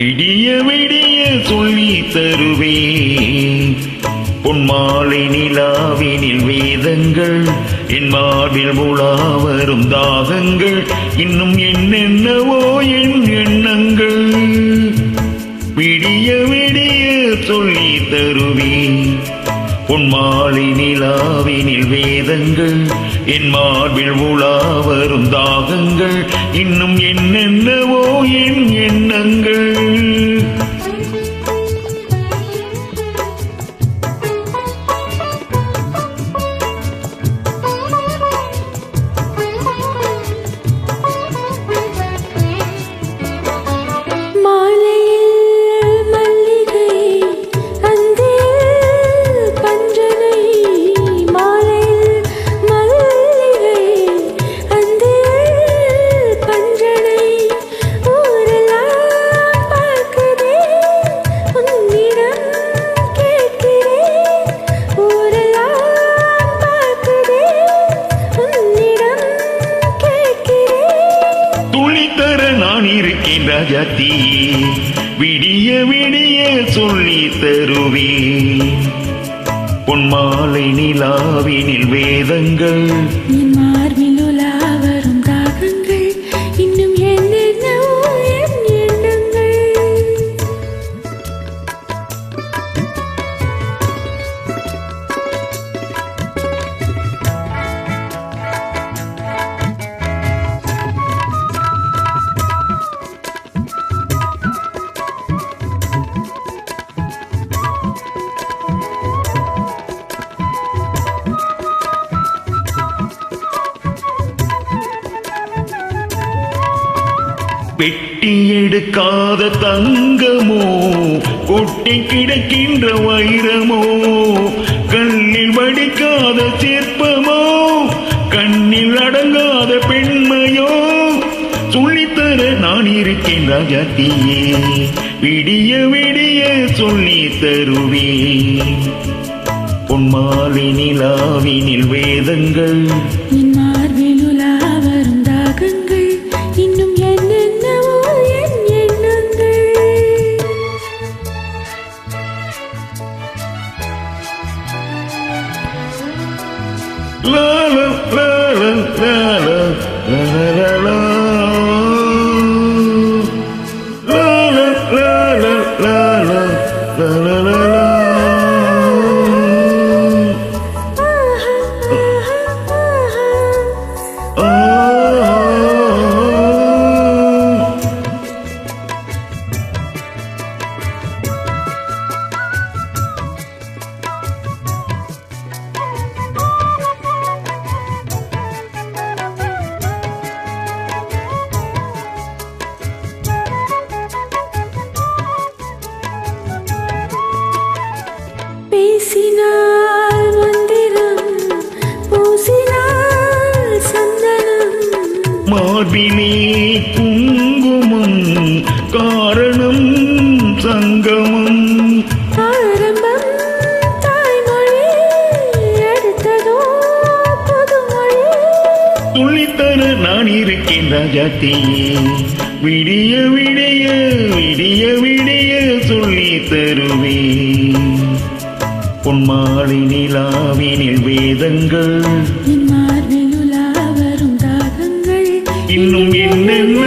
விடிய விடிய சொல்லி தருவேன் பொன்மாலை நிலாவினில் வேதங்கள் என் மார்பில் உலா வரும் தாகங்கள் இன்னும் என்னென்னவோ என் எண்ணங்கள் விடிய விடிய சொல்லி தருவேன் பொன்மாலை நிலாவினில் வேதங்கள் என் மார்பில் உலா வரும் தாகங்கள் இன்னும் என்னென்னவோ என் எண்ணங்கள் ராஜாத்தியே விடிய விடிய சொல்லி தருவேன் பொன்மாலை நிலாவினில் வேதங்கள் என் மார்பில் உலா வரும் தாகங்கள் இன்னும் என்னென்னவோ என் எண்ணங்கள் பெட்டி எடுக்காத தங்கமோ கொட்டி கிடக்கின்ற வைரமோ கண்ணில் வடிக்காத சிற்பமோ கண்ணில் அடங்காத பெண்மையோ சொல்லித்தர நான் இருக்கேன் ராஜாத்தியே விடிய விடிய சொல்லி தருவேன் பொன்மாலை நிலாவினில் வேதங்கள் என் மார்பில் உலா வரும் தாகங்கள் இன்னும் என்னென்னவோ என் எண்ணங்கள் லால லால லால லால பேசினால் மந்திரம் பூசினால் சந்தனம் மார்பிலே குங்குமம் காரணம் சங்கமம் ஆரம்பம் தாய்மொழி அடுத்ததோ புதுமொழி சொல்லித்தர நான் இருக்கேன் ராஜாத்தியே விடிய விடிய விடிய விடிய சொல்லி தருவேன் பொன்மாலை நிலாவினில் வேதங்கள் என் மார்பில் உலா வரும் தாகங்கள் இன்னும் என்னென்ன